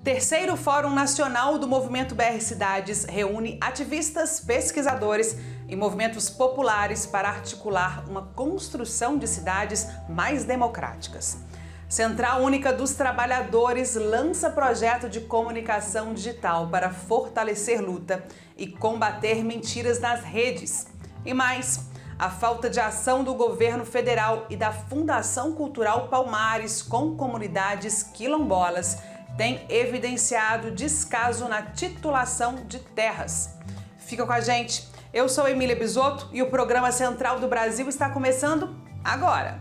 Terceiro Fórum Nacional do Movimento BR Cidades reúne ativistas, pesquisadores e movimentos populares para articular uma construção de cidades mais democráticas. Central Única dos Trabalhadores lança projeto de comunicação digital para fortalecer luta e combater mentiras nas redes. E mais, a falta de ação do governo federal e da Fundação Cultural Palmares com comunidades quilombolas tem evidenciado descaso na titulação de terras. Fica com a gente, eu sou Emília Bisotto e o programa Central do Brasil está começando agora.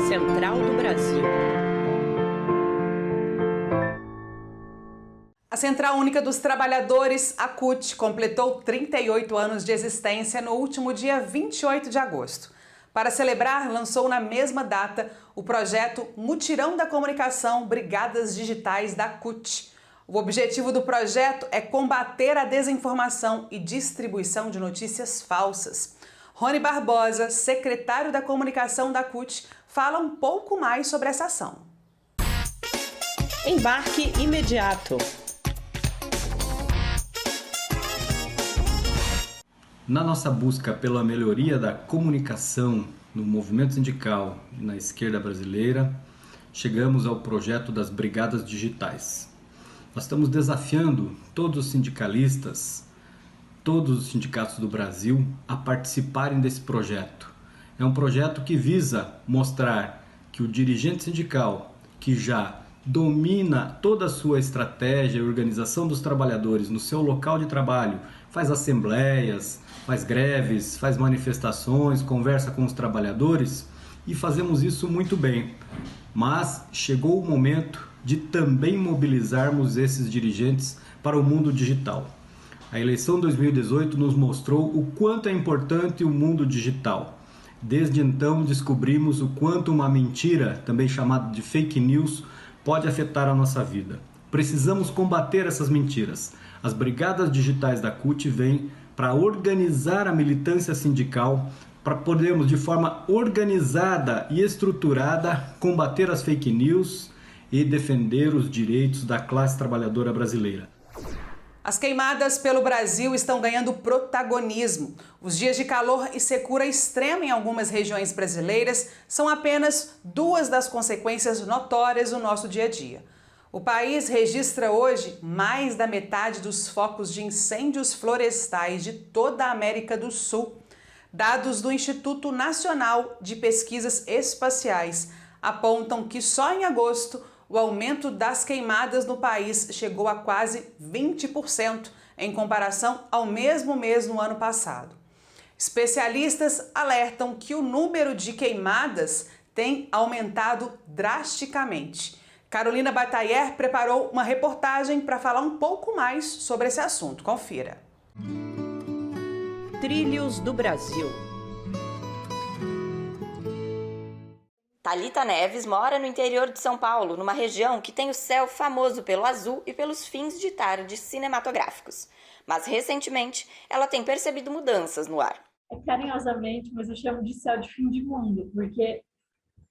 Central do Brasil. A Central Única dos Trabalhadores, a CUT, completou 38 anos de existência no último dia 28 de agosto. Para celebrar, lançou na mesma data o projeto Mutirão da Comunicação Brigadas Digitais da CUT. O objetivo do projeto é combater a desinformação e distribuição de notícias falsas. Rony Barbosa, secretário da Comunicação da CUT, fala um pouco mais sobre essa ação. Embarque imediato. Na nossa busca pela melhoria da comunicação no movimento sindical e na esquerda brasileira, chegamos ao projeto das Brigadas Digitais. Nós estamos desafiando todos os sindicalistas, todos os sindicatos do Brasil a participarem desse projeto. É um projeto que visa mostrar que o dirigente sindical, que já domina toda a sua estratégia e organização dos trabalhadores no seu local de trabalho, faz assembleias, faz greves, faz manifestações, conversa com os trabalhadores e fazemos isso muito bem. Mas chegou o momento de também mobilizarmos esses dirigentes para o mundo digital. A eleição 2018 nos mostrou o quanto é importante o mundo digital. Desde então descobrimos o quanto uma mentira, também chamada de fake news, pode afetar a nossa vida. Precisamos combater essas mentiras. As Brigadas Digitais da CUT vêm para organizar a militância sindical, para podermos de forma organizada e estruturada combater as fake news e defender os direitos da classe trabalhadora brasileira. As queimadas pelo Brasil estão ganhando protagonismo. Os dias de calor e secura extrema em algumas regiões brasileiras são apenas duas das consequências notórias do nosso dia a dia. O país registra hoje mais da metade dos focos de incêndios florestais de toda a América do Sul. Dados do Instituto Nacional de Pesquisas Espaciais apontam que só em agosto o aumento das queimadas no país chegou a quase 20% em comparação ao mesmo mês no ano passado. Especialistas alertam que o número de queimadas tem aumentado drasticamente. Carolina Batailler preparou uma reportagem para falar um pouco mais sobre esse assunto. Confira. Trilhos do Brasil. Thalita Neves mora no interior de São Paulo, numa região que tem o céu famoso pelo azul e pelos fins de tarde cinematográficos. Mas, recentemente, ela tem percebido mudanças no ar. Carinhosamente, mas eu chamo de céu de fim de mundo, porque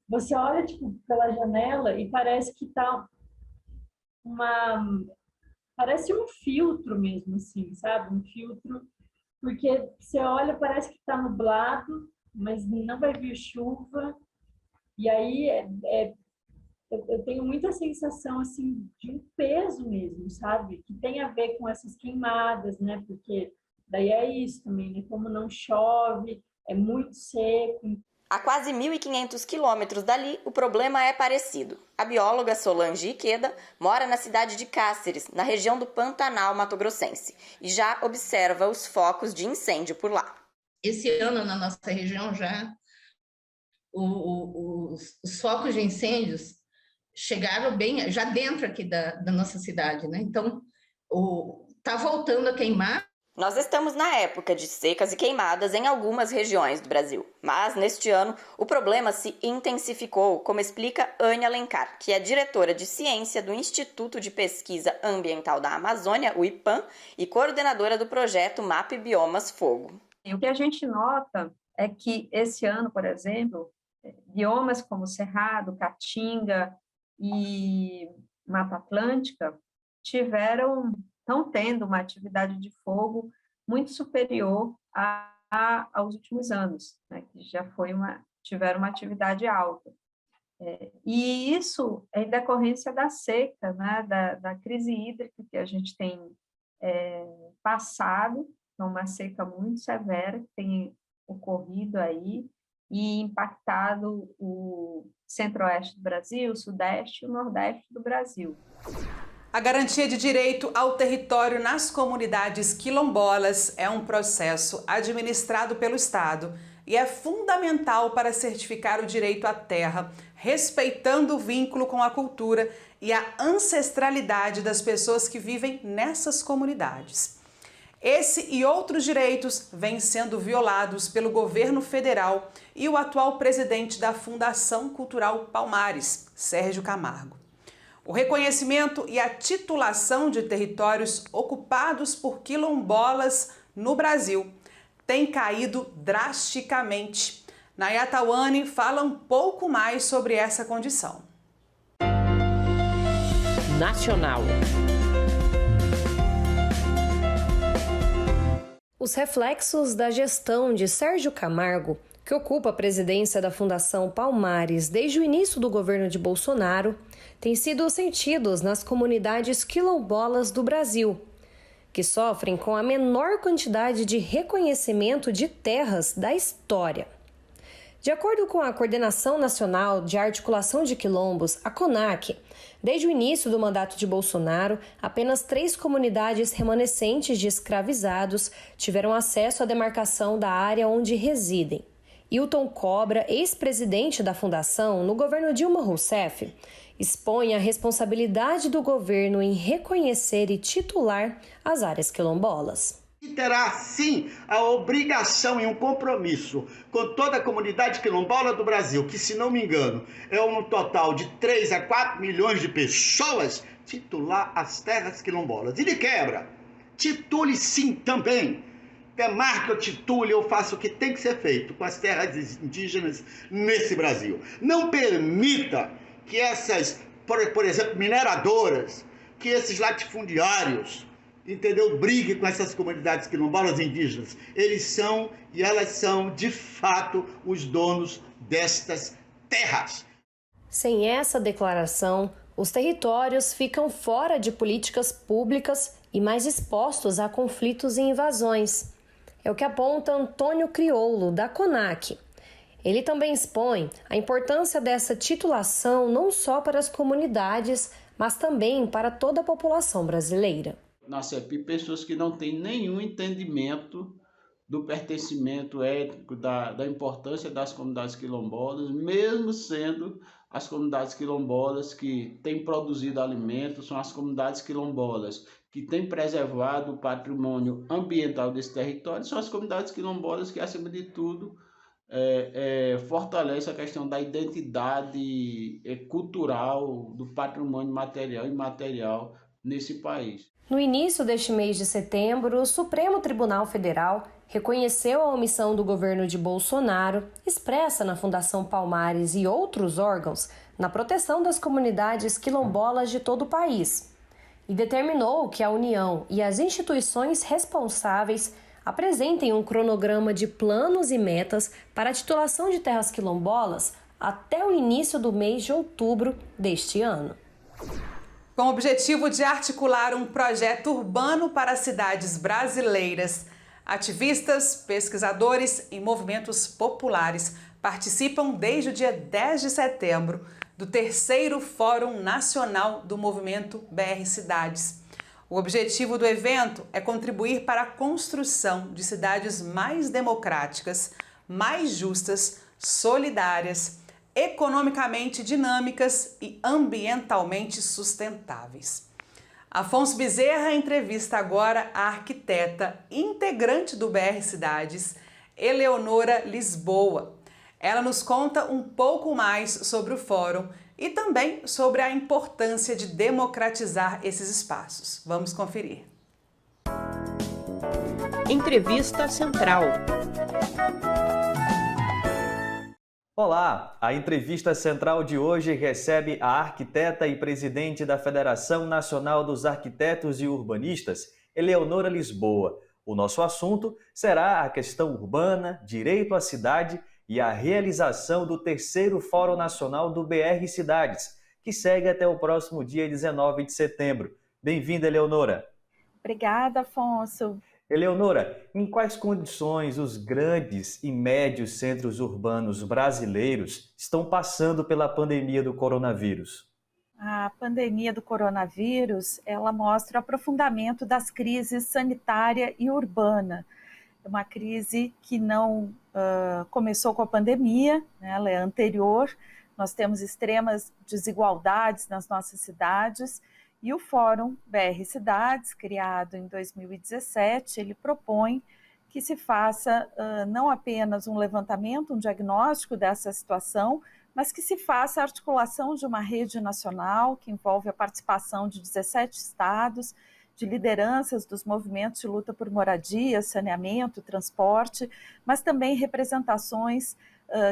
você olha pela janela e parece que tá parece um filtro mesmo, assim, sabe? Um filtro, porque você olha, parece que tá nublado, mas não vai vir chuva. E aí eu tenho muita sensação assim de um peso mesmo, sabe? Que tem a ver com essas queimadas, né? Porque daí é isso também, né? Como não chove, é muito seco. A quase 1.500 quilômetros dali, o problema é parecido. A bióloga Solange Iqueda mora na cidade de Cáceres, na região do Pantanal mato-grossense, e já observa os focos de incêndio por lá. Esse ano, na nossa região, já os focos de incêndios chegaram bem, já dentro aqui da nossa cidade, né? Então, está voltando a queimar. Nós estamos na época de secas e queimadas em algumas regiões do Brasil. Mas, neste ano, o problema se intensificou, como explica Ânia Alencar, que é diretora de ciência do Instituto de Pesquisa Ambiental da Amazônia, o IPAM, e coordenadora do projeto MAP Biomas Fogo. O que a gente nota é que esse ano, por exemplo, biomas como Cerrado, Caatinga e Mata Atlântica estão tendo uma atividade de fogo muito superior aos últimos anos, né, que já tiveram uma atividade alta. E isso é em decorrência da seca, né, da crise hídrica que a gente tem passado, é uma seca muito severa que tem ocorrido aí e impactado o centro-oeste do Brasil, o sudeste e o nordeste do Brasil. A garantia de direito ao território nas comunidades quilombolas é um processo administrado pelo Estado e é fundamental para certificar o direito à terra, respeitando o vínculo com a cultura e a ancestralidade das pessoas que vivem nessas comunidades. Esse e outros direitos vêm sendo violados pelo governo federal e o atual presidente da Fundação Cultural Palmares, Sérgio Camargo. O reconhecimento e a titulação de territórios ocupados por quilombolas no Brasil tem caído drasticamente. Nayata Wani fala um pouco mais sobre essa condição. Nacional. Os reflexos da gestão de Sérgio Camargo, que ocupa a presidência da Fundação Palmares desde o início do governo de Bolsonaro, têm sido sentidos nas comunidades quilombolas do Brasil, que sofrem com a menor quantidade de reconhecimento de terras da história. De acordo com a Coordenação Nacional de Articulação de Quilombos, a CONAC, desde o início do mandato de Bolsonaro, apenas 3 comunidades remanescentes de escravizados tiveram acesso à demarcação da área onde residem. Hilton Cobra, ex-presidente da Fundação no governo Dilma Rousseff, expõe a responsabilidade do governo em reconhecer e titular as áreas quilombolas. E terá, sim, a obrigação e um compromisso com toda a comunidade quilombola do Brasil, que, se não me engano, é um total de 3 a 4 milhões de pessoas, titular as terras quilombolas. E de quebra, titule sim também. Demarque ou titule, eu faço o que tem que ser feito com as terras indígenas nesse Brasil. Não permita que essas, por exemplo, mineradoras, que esses latifundiários, entendeu, briguem com essas comunidades quilombolas indígenas. Eles são e elas são, de fato, os donos destas terras. Sem essa declaração, os territórios ficam fora de políticas públicas e mais expostos a conflitos e invasões. É o que aponta Antônio Crioulo, da CONAC. Ele também expõe a importância dessa titulação não só para as comunidades, mas também para toda a população brasileira. Na CEPI, pessoas que não têm nenhum entendimento do pertencimento étnico, da importância das comunidades quilombolas, mesmo sendo as comunidades quilombolas que têm produzido alimentos, são as comunidades quilombolas que têm preservado o patrimônio ambiental desse território, são as comunidades quilombolas que, acima de tudo, fortalece a questão da identidade cultural, do patrimônio material e imaterial nesse país. No início deste mês de setembro, o Supremo Tribunal Federal reconheceu a omissão do governo de Bolsonaro, expressa na Fundação Palmares e outros órgãos, na proteção das comunidades quilombolas de todo o país, e determinou que a União e as instituições responsáveis apresentem um cronograma de planos e metas para a titulação de terras quilombolas até o início do mês de outubro deste ano. Com o objetivo de articular um projeto urbano para as cidades brasileiras, ativistas, pesquisadores e movimentos populares participam desde o dia 10 de setembro do 3º Fórum Nacional do Movimento BR Cidades. O objetivo do evento é contribuir para a construção de cidades mais democráticas, mais justas, solidárias, economicamente dinâmicas e ambientalmente sustentáveis. Afonso Bezerra entrevista agora a arquiteta integrante do BR Cidades, Eleonora Lisboa. Ela nos conta um pouco mais sobre o fórum e também sobre a importância de democratizar esses espaços. Vamos conferir. Entrevista Central. Olá! A entrevista central de hoje recebe a arquiteta e presidente da Federação Nacional dos Arquitetos e Urbanistas, Eleonora Lisboa. O nosso assunto será a questão urbana, direito à cidade e a realização do 3º Fórum Nacional do BR Cidades, que segue até o próximo dia 19 de setembro. Bem-vinda, Eleonora! Obrigada, Afonso. Eleonora, em quais condições os grandes e médios centros urbanos brasileiros estão passando pela pandemia do coronavírus? A pandemia do coronavírus, ela mostra o aprofundamento das crises sanitária e urbana. É uma crise que não começou com a pandemia, né? Ela é anterior. Nós temos extremas desigualdades nas nossas cidades. E o Fórum BR Cidades, criado em 2017, ele propõe que se faça não apenas um levantamento, um diagnóstico dessa situação, mas que se faça a articulação de uma rede nacional que envolve a participação de 17 estados, de lideranças dos movimentos de luta por moradia, saneamento, transporte, mas também representações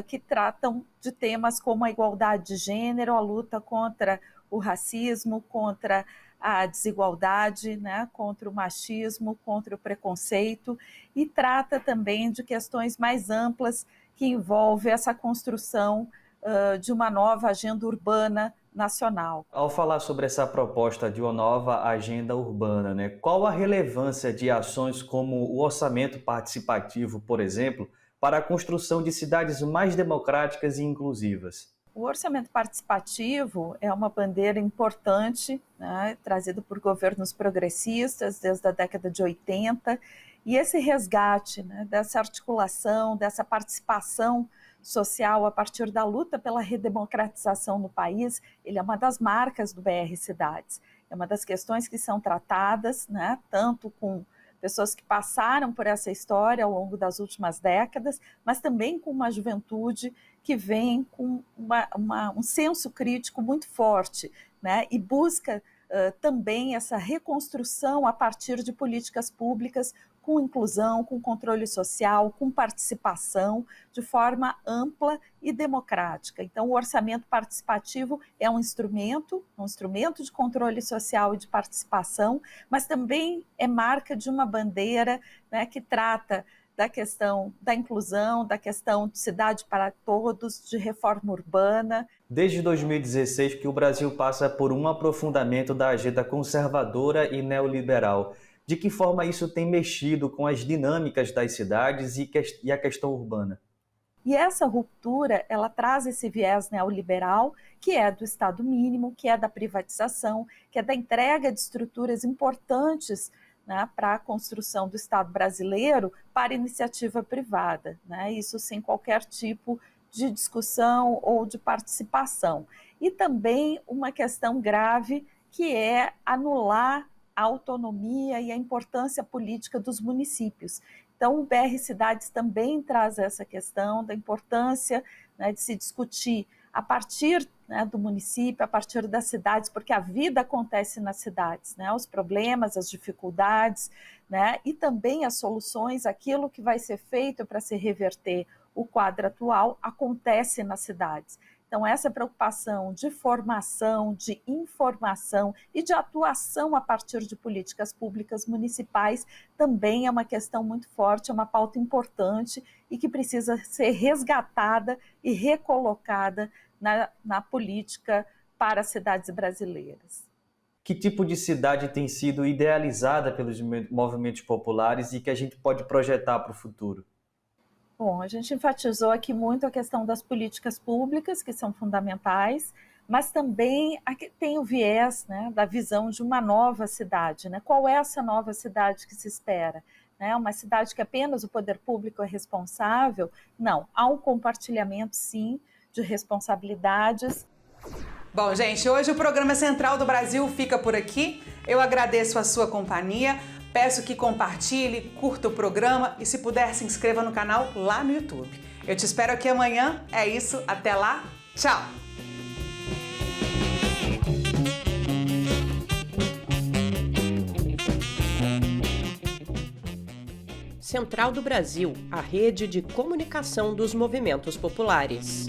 que tratam de temas como a igualdade de gênero, a luta contra o racismo, contra a desigualdade, né, contra o machismo, contra o preconceito, e trata também de questões mais amplas que envolvem essa construção de uma nova agenda urbana nacional. Ao falar sobre essa proposta de uma nova agenda urbana, né, qual a relevância de ações como o orçamento participativo, por exemplo, para a construção de cidades mais democráticas e inclusivas? O orçamento participativo é uma bandeira importante, né, trazida por governos progressistas desde a década de 80, e esse resgate, né, dessa articulação, dessa participação social a partir da luta pela redemocratização no país, ele é uma das marcas do BR Cidades. É uma das questões que são tratadas, né, tanto com pessoas que passaram por essa história ao longo das últimas décadas, mas também com uma juventude que vem com um senso crítico muito forte, né, e busca também essa reconstrução a partir de políticas públicas com inclusão, com controle social, com participação, de forma ampla e democrática. Então, o orçamento participativo é um instrumento de controle social e de participação, mas também é marca de uma bandeira, né, que trata da questão da inclusão, da questão de cidade para todos, de reforma urbana. Desde 2016 que o Brasil passa por um aprofundamento da agenda conservadora e neoliberal. De que forma isso tem mexido com as dinâmicas das cidades e a questão urbana? E essa ruptura, ela traz esse viés neoliberal, que é do Estado mínimo, que é da privatização, que é da entrega de estruturas importantes, né, para a construção do Estado brasileiro para iniciativa privada, né, isso sem qualquer tipo de discussão ou de participação. E também uma questão grave, que é anular a autonomia e a importância política dos municípios. Então, o BR Cidades também traz essa questão da importância, né, de se discutir a partir, né, do município, a partir das cidades, porque a vida acontece nas cidades, né, os problemas, as dificuldades, né, e também as soluções, aquilo que vai ser feito para se reverter o quadro atual, acontece nas cidades. Então, essa preocupação de formação, de informação e de atuação a partir de políticas públicas municipais também é uma questão muito forte, é uma pauta importante e que precisa ser resgatada e recolocada na política para as cidades brasileiras. Que tipo de cidade tem sido idealizada pelos movimentos populares e que a gente pode projetar para o futuro? Bom, a gente enfatizou aqui muito a questão das políticas públicas, que são fundamentais, mas também tem o viés, né, da visão de uma nova cidade, né? Qual é essa nova cidade que se espera? Né? Uma cidade que apenas o poder público é responsável? Não, há um compartilhamento, sim, de responsabilidades. Bom, gente, hoje o programa Central do Brasil fica por aqui. Eu agradeço a sua companhia. Peço que compartilhe, curta o programa e, se puder, se inscreva no canal lá no YouTube. Eu te espero aqui amanhã. É isso, até lá. Tchau! Central do Brasil, a rede de comunicação dos movimentos populares.